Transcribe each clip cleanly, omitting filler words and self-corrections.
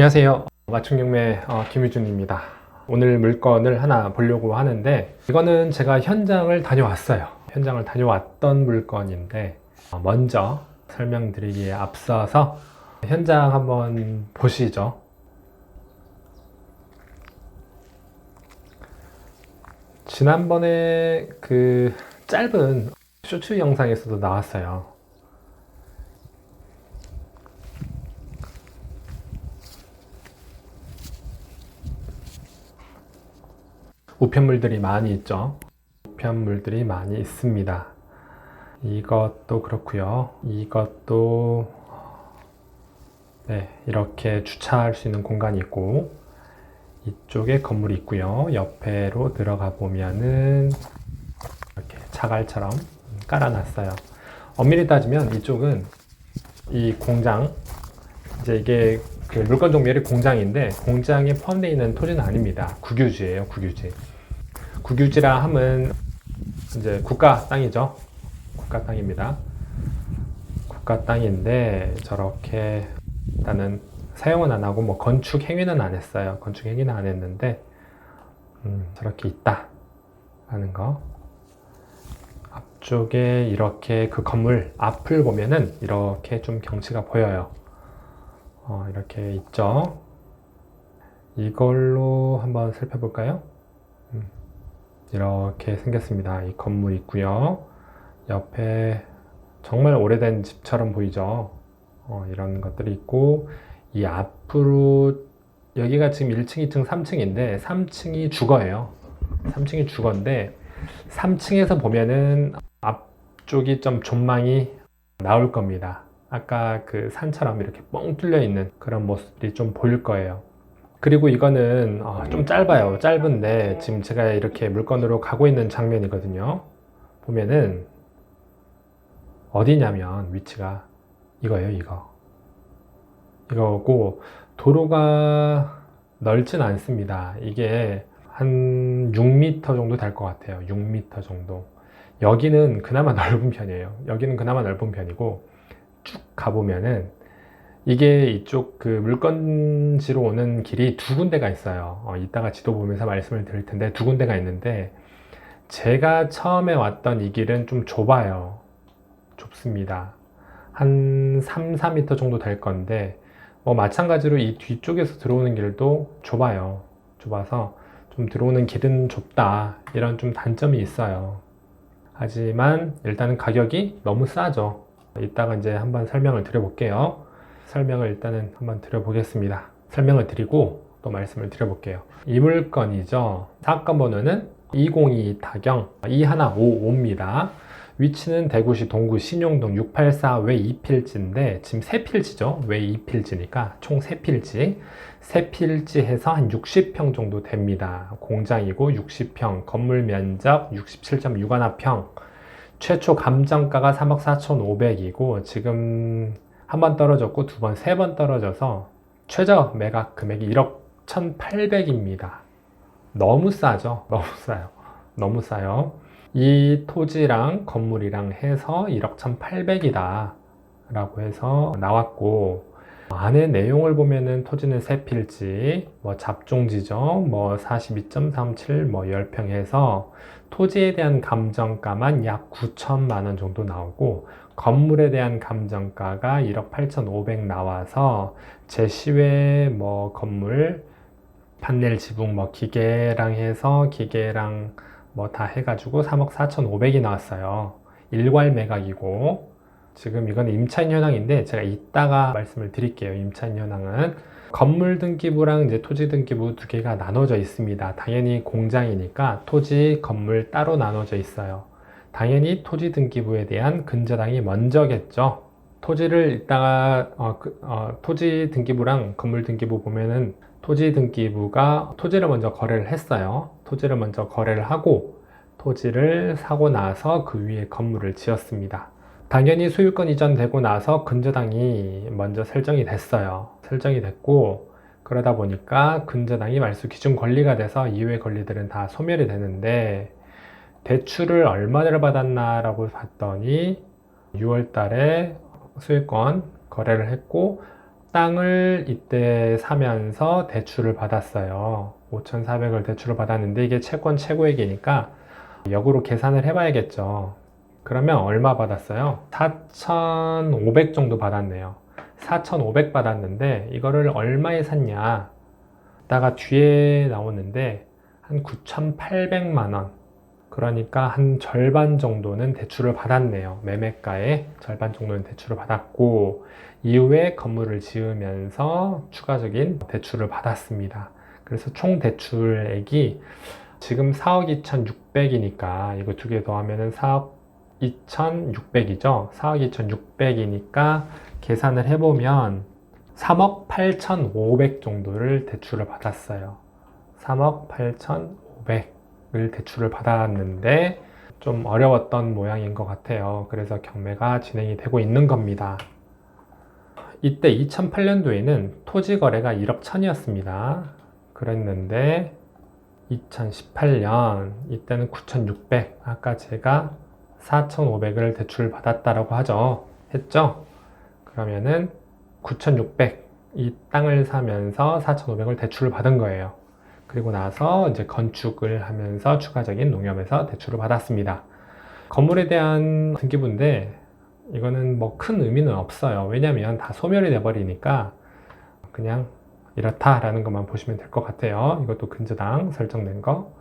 안녕하세요. 맞춤경매 김유준입니다. 오늘 물건을 하나 보려고 하는데, 이거는 제가 현장을 다녀왔어요. 현장을 다녀왔던 물건인데, 먼저 설명드리기에 앞서서 현장 한번 보시죠. 지난번에 그 짧은 쇼츠 영상에서도 나왔어요. 우편물들이 많이 있죠. 우편물들이 많이 있습니다. 이것도 그렇고요. 이것도 이렇게 주차할 수 있는 공간이 있고, 이쪽에 건물이 있고요. 옆에로 들어가 보면은 이렇게 자갈처럼 깔아놨어요. 엄밀히 따지면 이쪽은 이 공장, 이제 이게 그 물건 종묘의 공장인데, 공장에 포함되어 있는 토지는 아닙니다. 국유지예요, 국유지. 국유지라 함은 이제 국가 땅이죠. 국가 땅입니다. 국가 땅인데 저렇게 일단은 사용은 안 하고 뭐 건축 행위는 안 했어요. 건축 행위는 안 했는데 저렇게 있다 라는 거. 앞쪽에 이렇게 그 건물 앞을 보면은 이렇게 좀 경치가 보여요. 이렇게 있죠. 이걸로 한번 살펴볼까요? 이렇게 생겼습니다. 이 건물 있고요. 옆에 정말 오래된 집처럼 보이죠. 이런 것들이 있고, 이 앞으로 여기가 지금 1층, 2층, 3층인데 3층이 주거예요. 3층이 주거인데 3층에서 보면은 앞쪽이 좀 전망이 나올 겁니다. 아까 그 산처럼 이렇게 뻥 뚫려 있는 그런 모습들이 좀 보일 거예요. 그리고 이거는 좀 짧아요. 짧은데 지금 제가 이렇게 물건으로 가고 있는 장면이거든요. 보면은 어디냐면 위치가 이거예요. 이거고, 도로가 넓진 않습니다. 이게 한 6m 정도 될 것 같아요. 6m 정도. 여기는 그나마 넓은 편이에요. 여기는 그나마 넓은 편이고, 쭉 가보면은 이게 이쪽 그 물건지로 오는 길이 두 군데가 있어요. 이따가 지도 보면서 말씀을 드릴 텐데, 두 군데가 있는데, 제가 처음에 왔던 이 길은 좀 좁아요. 좁습니다. 한 3, 4m 정도 될 건데, 마찬가지로 이 뒤쪽에서 들어오는 길도 좁아요. 좁아서 좀 들어오는 길은 좁다. 이런 좀 단점이 있어요. 하지만 일단은 가격이 너무 싸죠. 이따가 이제 한번 설명을 드려볼게요. 설명을 일단은 한번 드려보겠습니다. 설명을 드리고 또 말씀을 드려볼게요. 이 물건이죠. 사건 번호는 202 타경 2155입니다. 위치는 대구시 동구 신용동 684 외 2필지인데 지금 3필지죠. 외 2필지니까 총 3필지. 3필지 해서 한 60평 정도 됩니다. 공장이고 60평, 건물 면적 67.61평. 최초 감정가가 3억 4,500이고 지금 한 번 떨어졌고 두 번, 세 번 떨어져서 최저 매각 금액이 1억 1,800입니다. 너무 싸죠? 너무 싸요. 너무 싸요. 이 토지랑 건물이랑 해서 1억 1,800이다 라고 해서 나왔고, 안에 내용을 보면은 토지는 세 필지, 잡종지죠, 42.37, 10평 해서 토지에 대한 감정가만 약 9천만 원 정도 나오고, 건물에 대한 감정가가 1억 8,500 나와서 제시외 건물 판넬 지붕 기계랑 해서 기계랑 다 해가지고 3억 4,500이 나왔어요. 일괄 매각이고, 지금 이건 임차인 현황인데 제가 이따가 말씀을 드릴게요. 임차인 현황은 건물 등기부랑 이제 토지 등기부 두 개가 나눠져 있습니다. 당연히 공장이니까 토지, 건물 따로 나눠져 있어요. 당연히 토지 등기부에 대한 근저당이 먼저겠죠. 토지를 이따가 토지 등기부랑 건물 등기부 보면은 토지 등기부가 토지를 먼저 거래를 했어요. 토지를 먼저 거래를 하고 토지를 사고 나서 그 위에 건물을 지었습니다. 당연히 소유권 이전되고 나서 근저당이 먼저 설정이 됐어요. 설정이 됐고, 그러다 보니까 근저당이 말소 기준 권리가 돼서 이외의 권리들은 다 소멸이 되는데, 대출을 얼마를 받았나 라고 봤더니 6월 달에 소유권 거래를 했고, 땅을 이때 사면서 대출을 받았어요. 5,400을 대출을 받았는데 이게 채권 최고액이니까 역으로 계산을 해봐야겠죠. 그러면 얼마 받았어요? 4,500 정도 받았네요. 4,500 받았는데 이거를 얼마에 샀냐? 이따가 뒤에 나오는데 한 9,800만 원. 그러니까 한 절반 정도는 대출을 받았네요. 매매가의 절반 정도는 대출을 받았고 이후에 건물을 지으면서 추가적인 대출을 받았습니다. 그래서 총 대출액이 지금 4억 2,600이니까 이거 두 개 더하면은 4억 2,600이죠. 4억 2,600이니까 계산을 해보면 3억 8,500 정도를 대출을 받았어요. 3억 8,500을 대출을 받았는데 좀 어려웠던 모양인 것 같아요. 그래서 경매가 진행이 되고 있는 겁니다. 이때 2008년도에는 토지 거래가 1억 1,000이었습니다. 그랬는데 2018년 이때는 9,600, 아까 제가 4,500을 대출 받았다라고 했죠? 그러면은 9,600, 이 땅을 사면서 4,500을 대출을 받은 거예요. 그리고 나서 이제 건축을 하면서 추가적인 농협에서 대출을 받았습니다. 건물에 대한 등기부인데 이거는 뭐 큰 의미는 없어요. 왜냐면 다 소멸이 돼버리니까 그냥 이렇다라는 것만 보시면 될 것 같아요. 이것도 근저당 설정된 거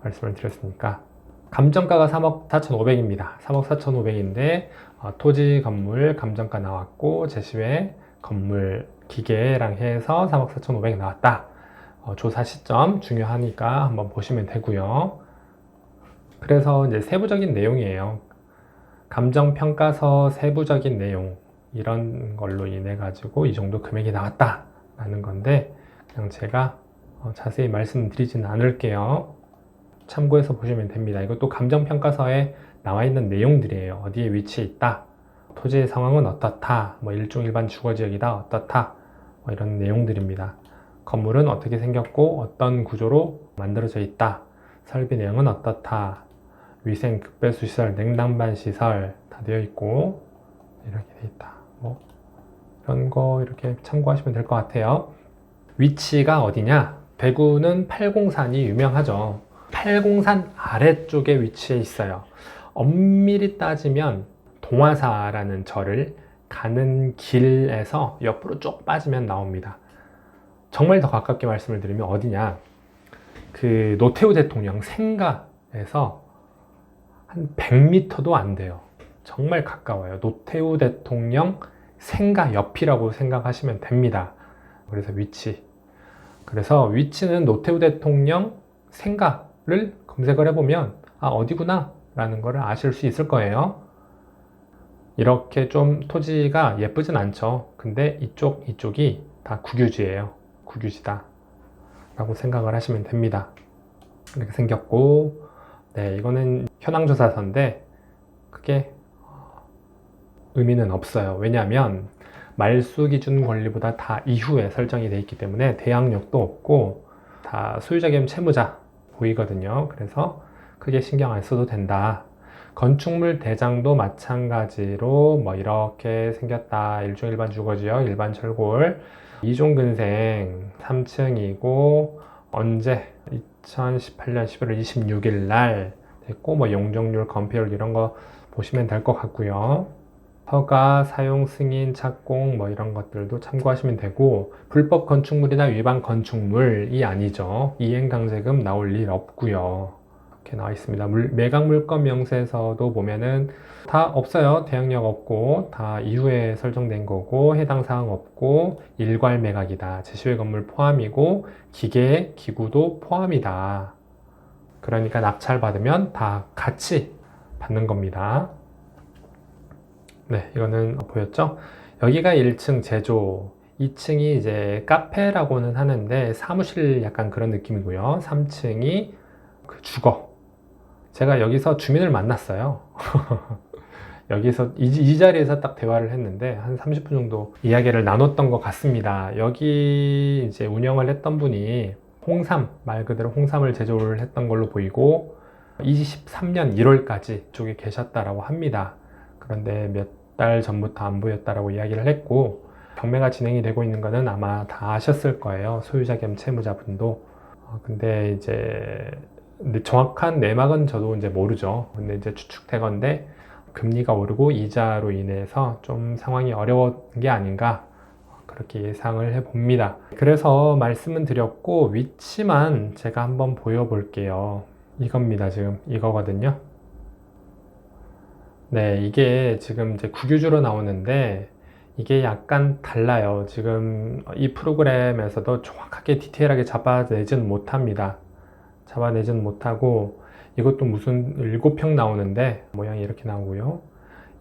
말씀을 드렸으니까. 감정가가 3억 4,500입니다. 3억 4,500인데 토지, 건물, 감정가 나왔고 제시외 건물, 기계랑 해서 3억 4,500 나왔다. 조사 시점 중요하니까 한번 보시면 되고요. 그래서 이제 세부적인 내용이에요. 감정평가서 세부적인 내용 이런 걸로 인해 가지고 이 정도 금액이 나왔다 라는 건데 그냥 제가 자세히 말씀드리지는 않을게요. 참고해서 보시면 됩니다. 이것도 감정평가서에 나와 있는 내용들이에요. 어디에 위치해 있다, 토지의 상황은 어떻다, 뭐 일종 일반 주거지역이다 어떻다, 뭐 이런 내용들입니다. 건물은 어떻게 생겼고 어떤 구조로 만들어져 있다, 설비 내용은 어떻다, 위생, 급배수 시설, 냉난방 시설 다 되어 있고 이렇게 되어 있다. 뭐 이런 거 이렇게 참고하시면 될 것 같아요. 위치가 어디냐? 대구는 팔공산이 유명하죠. 팔공산 아래쪽에 위치해 있어요. 엄밀히 따지면 동화사라는 절을 가는 길에서 옆으로 쭉 빠지면 나옵니다. 정말 더 가깝게 말씀을 드리면 어디냐? 그 노태우 대통령 생가에서 한 100m도 안 돼요. 정말 가까워요. 노태우 대통령 생가 옆이라고 생각하시면 됩니다. 그래서 위치는 노태우 대통령 생가를 검색을 해보면 어디구나 라는 것을 아실 수 있을 거예요. 이렇게 좀 토지가 예쁘진 않죠. 근데 이쪽이 다 국유지예요. 국유지다 라고 생각을 하시면 됩니다. 이렇게 생겼고, 네, 이거는 현황조사서인데 크게 의미는 없어요. 왜냐하면 말소 기준 권리보다 다 이후에 설정이 되어 있기 때문에 대항력도 없고 다 소유자 겸 채무자 보이거든요. 그래서 크게 신경 안 써도 된다. 건축물 대장도 마찬가지로 뭐 이렇게 생겼다. 일종 일반 주거지역, 일반 철골, 2종 근생 3층이고 언제 2018년 11월 26일 날 됐고 뭐 용적률, 건폐율 이런 거 보시면 될 것 같고요. 허가, 사용 승인, 착공 뭐 이런 것들도 참고하시면 되고 불법 건축물이나 위반 건축물이 아니죠. 이행강제금 나올 일 없고요. 이렇게 나와 있습니다. 매각 물건 명세서도 보면은 다 없어요. 대항력 없고 다 이후에 설정된 거고 해당 사항 없고 일괄 매각이다. 제시외 건물 포함이고 기계, 기구도 포함이다. 그러니까 낙찰 받으면 다 같이 받는 겁니다. 네, 이거는 보였죠? 여기가 1층 제조, 2층이 이제 카페라고는 하는데 사무실 약간 그런 느낌이고요. 3층이 그 주거. 제가 여기서 주민을 만났어요. 여기서 이 자리에서 딱 대화를 했는데 한 30분 정도 이야기를 나눴던 것 같습니다. 여기 이제 운영을 했던 분이 홍삼, 말 그대로 홍삼을 제조를 했던 걸로 보이고 23년 1월까지 쪽에 계셨다라고 합니다. 그런데 몇 달 전부터 안 보였다라고 이야기를 했고 경매가 진행이 되고 있는 거는 아마 다 아셨을 거예요. 소유자 겸 채무자분도. 근데 이제 정확한 내막은 저도 이제 모르죠. 근데 이제 추측되건데 금리가 오르고 이자로 인해서 좀 상황이 어려운 게 아닌가 그렇게 예상을 해봅니다. 그래서 말씀은 드렸고 위치만 제가 한번 보여볼게요. 이겁니다. 지금 이거거든요. 네, 이게 지금 이제 국유주로 나오는데 이게 약간 달라요. 지금 이 프로그램에서도 정확하게 디테일하게 잡아내지는 못합니다. 잡아내지는 못하고 이것도 무슨 7평 나오는데 모양이 이렇게 나오고요.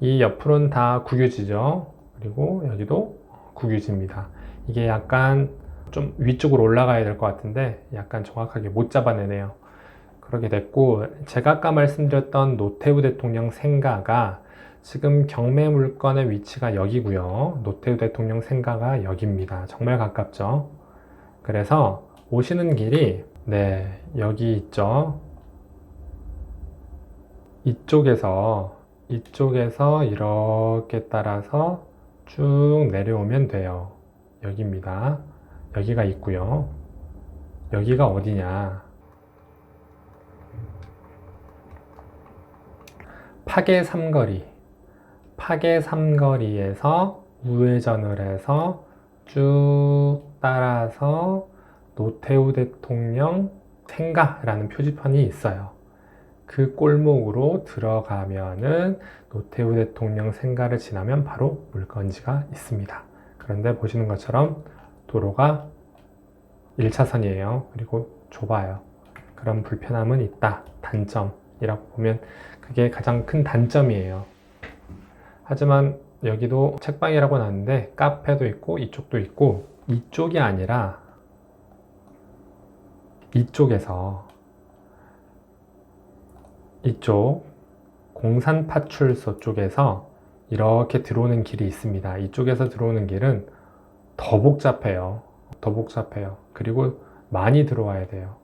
이 옆으로는 다 국유지죠. 그리고 여기도 국유지입니다. 이게 약간 좀 위쪽으로 올라가야 될 것 같은데 약간 정확하게 못 잡아내네요. 그렇게 됐고 제가 아까 말씀드렸던 노태우 대통령 생가가 지금 경매 물건의 위치가 여기고요. 노태우 대통령 생가가 여기입니다. 정말 가깝죠. 그래서 오시는 길이 네, 여기 있죠. 이쪽에서 이렇게 따라서 쭉 내려오면 돼요. 여기입니다. 여기가 있고요. 여기가 어디냐? 파계 삼거리에서 우회전을 해서 쭉 따라서 노태우 대통령 생가라는 표지판이 있어요. 그 골목으로 들어가면은 노태우 대통령 생가를 지나면 바로 물건지가 있습니다. 그런데 보시는 것처럼 도로가 1차선이에요. 그리고 좁아요. 그런 불편함은 있다. 단점이라고 보면 그게 가장 큰 단점이에요. 하지만 여기도 책방이라고 나왔는데 카페도 있고 이쪽도 있고 이쪽이 아니라 이쪽에서 이쪽 공산파출소 쪽에서 이렇게 들어오는 길이 있습니다. 이쪽에서 들어오는 길은 더 복잡해요. 그리고 많이 들어와야 돼요.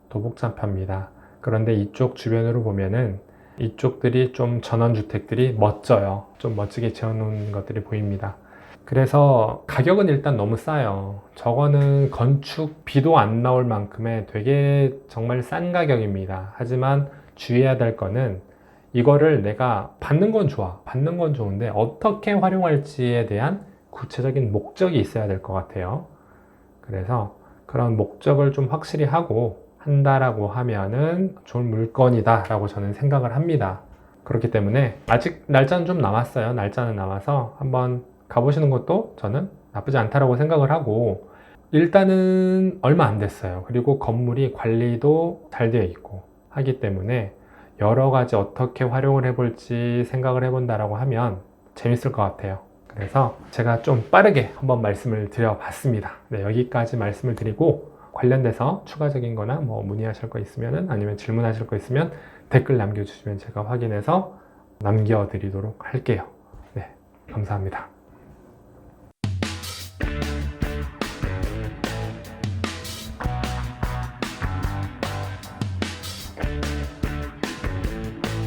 더 복잡합니다. 그런데 이쪽 주변으로 보면은 이쪽들이 좀 전원주택들이 멋져요. 좀 멋지게 지어놓은 것들이 보입니다. 그래서 가격은 일단 너무 싸요. 저거는 건축비도 안 나올 만큼의 되게 정말 싼 가격입니다. 하지만 주의해야 될 거는 이거를 내가 받는 건 좋아. 받는 건 좋은데 어떻게 활용할지에 대한 구체적인 목적이 있어야 될 것 같아요. 그래서 그런 목적을 좀 확실히 하고 한다라고 하면은 좋은 물건이다 라고 저는 생각을 합니다. 그렇기 때문에 아직 날짜는 좀 남았어요. 날짜는 남아서 한번 가보시는 것도 저는 나쁘지 않다라고 생각을 하고 일단은 얼마 안 됐어요. 그리고 건물이 관리도 잘 되어 있고 하기 때문에 여러 가지 어떻게 활용을 해볼지 생각을 해본다라고 하면 재밌을 것 같아요. 그래서 제가 좀 빠르게 한번 말씀을 드려봤습니다. 네, 여기까지 말씀을 드리고 관련돼서 추가적인 거나 뭐 문의하실 거 있으면 아니면 질문하실 거 있으면 댓글 남겨주시면 제가 확인해서 남겨드리도록 할게요. 네, 감사합니다.